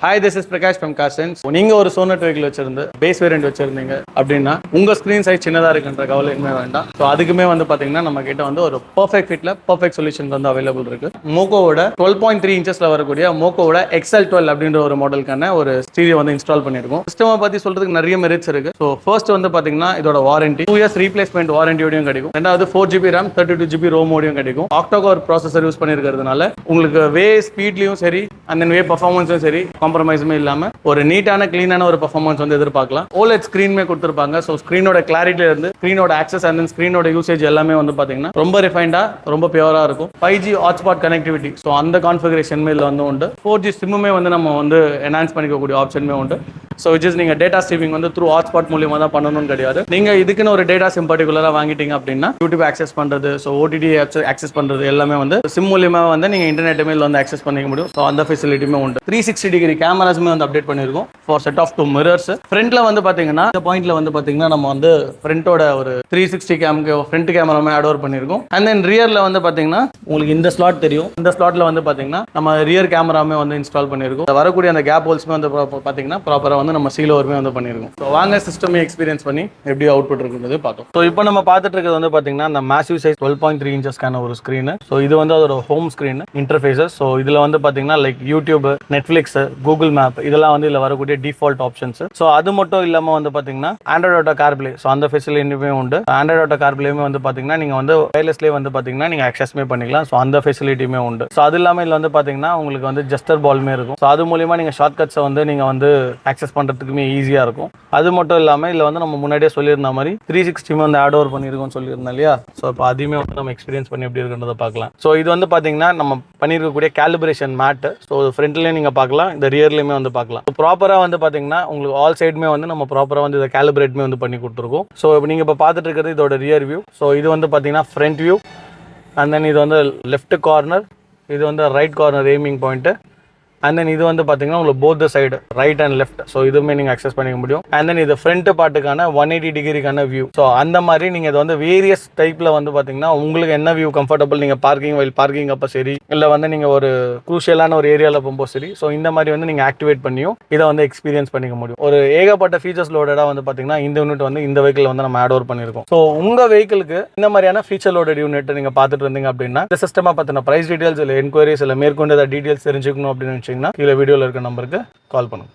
Hi, this is Prakash from Carsense. நீங்க ஒரு sonnet vehicle வச்சிருந்து பேஸ் வேரியன்ட் வச்சிருந்தீங்க அப்படின்னா உங்க ஸ்கிரீன் சைஸ் சின்னதா இருக்குன்ற கவலை இனிமே வேண்டாம். ஸோ அதுக்குமே வந்து பாத்தீங்கன்னா நம்ம கிட்ட வந்து ஒரு பர்ஃபெக்ட் ஃபிட்ல பர்ஃபெக்ட் சொல்யூஷன் வந்து அவைலபிள் இருக்கு. மோகோவோட 12.3 இன்ச்சஸ்ல வரக்கூடிய மோகோவோட XL12 அப்படின்ற ஒரு மாடலுக்கான ஒரு ஸ்டீரியோ வந்து இன்ஸ்டால் பண்ணிருக்கோம். சிஸ்டமை பத்தி சொல்றதுக்கு நிறைய மெரிட்ஸ் இருக்கு. ஸோ ஃபர்ஸ்ட் வந்து பாத்தீங்கன்னா இதோட வாரண்டி 2 இயர்ஸ் ரீப்ளேஸ்மெண்ட் வாரண்டியோடையும் கிடைக்கும். ரெண்டாவது 4GB RAM 32GB ரோமோடையும் கிடைக்கும். ஆக்டோகோர் ப்ராசஸர் யூஸ் பண்ணிருக்கிறதுனால உங்களுக்கு வே ஸ்பீட்லயும் சரி அண்ட் தென் வே பர்ஃபார்மன்ஸும் சரி காம்ப்ரமைஸுமே இல்லாம ஒரு நீட்டான கிளீனான ஒரு பர்ஃபார்மன்ஸ் வந்து எதிர்பார்க்கலாம். OLED ஸ்கிரீனுமே கொடுத்துருப்பாங்க. ஸோ ஸ்கிரீனோட கிளாரிட்டில இருந்து ஸ்கிரீனோட ஆக்சஸ் அண்ட் தென் ஸ்கிரீனோட யூசேஜ் எல்லாமே வந்து பாத்தீங்கன்னா ரொம்ப ரிஃபைண்டா ரொம்ப பியூரா இருக்கும். 5G ஹாட்ஸ்பாட் கனெக்டிவிட்டி ஸோ அந்த கான்ஃபிகரேஷன் இதுல வந்து உண்டு. 4G சிம்முமே வந்து நம்ம வந்து என்ஹான்ஸ் பண்ணிக்கக்கூடிய ஆப்ஷனுமே உண்டு. ஸோ விச் இஸ் நீங்கள் டேட்டா ஸ்ட்ரீமிங் வந்து த்ரூ ஹாட்ஸ்பாட் மூலியமாக தான் பண்ணணும்னு கிடையாது. நீங்கள் இதுக்குன்னு ஒரு டேட்டா சிம் பர்டிகுலராக வாங்கிட்டீங்க அப்படின்னா யூடியூப் ஆக்சஸ் பண்ணுறது, ஸோ OTT ஆக்சஸ் பண்ணுறது எல்லாமே வந்து சிம் மூலியமாக வந்து நீங்கள் இன்டர்நெட்டுமே வந்து ஆக்சஸ் பண்ணிக்க முடியும். ஸோ அந்த ஃபெசிலிட்டியுமே உண்டு. 360 டிகிரி கேமராஸுமே வந்து அப்டேட் பண்ணியிருக்கோம் ஃபார் செட் ஆஃப் 2 மிரர்ஸ். ஃப்ரண்ட்ல வந்து பார்த்தீங்கன்னா இந்த பாயிண்ட்ல வந்து பார்த்தீங்கன்னா நம்ம வந்து ஃப்ரண்ட்டோட ஒரு 360 ஃப்ரண்ட் கேமராமே அடோர் பண்ணியிருக்கோம். அண்ட் தென் ரியரில் வந்து பார்த்தீங்கன்னா உங்களுக்கு இந்த ஸ்லாட் தெரியும். இந்த ஸ்லாட்டில் வந்து பார்த்தீங்கன்னா நம்ம ரியர் கேமராமே வந்து இன்ஸ்டால் பண்ணியிருக்கோம். வரக்கூடிய அந்த கேப் ஹோல்ஸ்மே வந்து பார்த்தீங்கன்னா ப்ராப்பராக வந்து நம்ம சீலோவருமே வந்து பண்ணியிருக்கோம். ஸோ வாங்க சிஸ்டமே எக்ஸ்பீரியன்ஸ் பண்ணி எப்படி அவுட்புட் இருக்குன்றது பார்த்தோம். ஸோ இப்போ நம்ம பார்த்துட்டு இருக்கிறது வந்து பார்த்தீங்கன்னா இந்த மேசிவ் சைஸ் 12.3 இன்ச்சஸ்க்கான ஒரு ஸ்க்ரீன். ஸோ இது வந்து அதோட ஹோம் ஸ்க்ரீன் இன்டர்ஃபேஸஸ். ஸோ இதில் வந்து பார்த்தீங்கன்னா like YouTube, Netflix, Google map இதெல்லாம் வந்து இதில் வரக்கூடிய டிஃபால்ட் ஆப்ஷன்ஸ். ஸோ அது மட்டும் இல்லாமல் வந்து பார்த்தீங்கன்னா ஆண்ட்ராய்ட் ஆட்டோ கார்ப்ளே, ஸோ அந்த ஃபெசிலிட்டியுமே உண்டு. ஆண்ட்ராய்ட் ஆட்டோ கார்ப்ளேயுமே வந்து பார்த்தீங்கன்னா நீங்கள் வந்து வயர்லெஸ்லேயே வந்து பார்த்தீங்கன்னா நீங்கள் ஆக்சஸ்மே பண்ணிக்கலாம். ஸோ அந்த ஃபெசிலிட்டியுமே உண்டு. ஸோ அது இல்லாமல் இதில் வந்து பார்த்தீங்கன்னா உங்களுக்கு வந்து ஜஸ்டர் பால்மே இருக்கும். ஸோ அது மூலியமாக நீங்கள் ஷார்ட் கட்ஸை வந்து நீங்கள் வந்து ஆக்சஸ் பண்ணுறதுக்குமே ஈஸியாக இருக்கும். அது மட்டும் இல்லாமல் இதில் வந்து நம்ம முன்னாடியே சொல்லியிருந்த மாதிரி 360 வந்து ஆட் ஓவர் பண்ணியிருக்கோம்னு சொல்லியிருந்தோம் இல்லையா. ஸோ இப்போ அதையுமே வந்து நம்ம எக்ஸ்பீரியன்ஸ் பண்ணி எப்படி இருக்குன்றதை பார்க்கலாம். ஸோ இது வந்து பார்த்தீங்கன்னா நம்ம பண்ணியிருக்கக்கூடிய கேலிபிரேஷன் மேட். ஸோ ஃப்ரண்ட்லேயும் நீங்கள் பார்க்கலாம், இந்த ரியர்லேயுமே வந்து பார்க்கலாம். ப்ராப்பராக வந்து பார்த்தீங்கன்னா உங்களுக்கு ஆல் சைடுமே வந்து நம்ம ப்ராப்பராக வந்து இதை கேலிபிரேட்மே வந்து பண்ணி கொடுத்துருக்கோம். ஸோ இப்போ நீங்கள் இப்போ பார்த்துட்டு இருக்கிறது இதோட ரியர் வியூ. ஸோ இது வந்து பார்த்தீங்கன்னா ஃப்ரண்ட் வியூ. அண்ட் தென் இது வந்து லெஃப்ட் கார்னர், இது வந்து right corner aiming point. And then இது வந்து பார்த்தீங்கன்னா உங்களுக்கு both side right and left. So இதுவுமே நீங்கள் அக்சஸ் பண்ணிக்க முடியும். அண்ட் தென் இது ஃப்ரண்ட் பார்ட்டுக்கான 180 டிகிரிக்கான வியூ. ஸோ அந்த மாதிரி நீங்கள் இது வந்து வேரியஸ் டைப்பில் வந்து பார்த்தீங்கன்னா உங்களுக்கு என்ன வியூ கம்ஃபர்டபுள், நீங்கள் பார்க்கிங் அப்போ சரி, இல்லை வந்து நீங்கள் ஒரு குரூஷியலான ஒரு ஏரியாவில் போகும்போது சரி. ஸோ இந்த மாதிரி வந்து நீங்கள் ஆக்டிவேட் பண்ணியும் இதை வந்து எக்ஸ்பீரியன்ஸ் பண்ணிக்க முடியும். ஒரு ஏகப்பட்ட ஃபீச்சர்ஸ் லோடடாக வந்து பார்த்தீங்கன்னா இந்த யூனிட் வந்து இந்த வெஹிக்கிள் வந்து நம்ம ஆட் ஓவர் பண்ணியிருக்கோம். ஸோ உங்கள் வெஹிக்கிளுக்கு இந்த மாதிரியான ஃபீச்சர் லோடட் யூனிட் நீங்கள் பார்த்துட்டு இருந்தீங்க அப்படின்னா இந்த சிஸ்டமாக பார்த்தினா ப்ரைஸ் டீடைல்ஸ் இல்லை என்கொயரிஸ் இல்லை மேற்கொண்டு ஏதாவது டீடைல்ஸ் தெரிஞ்சுக்கணும் அப்படின்னு கீழே வீடியோவில் இருக்க நம்பருக்கு கால் பண்ணுங்க.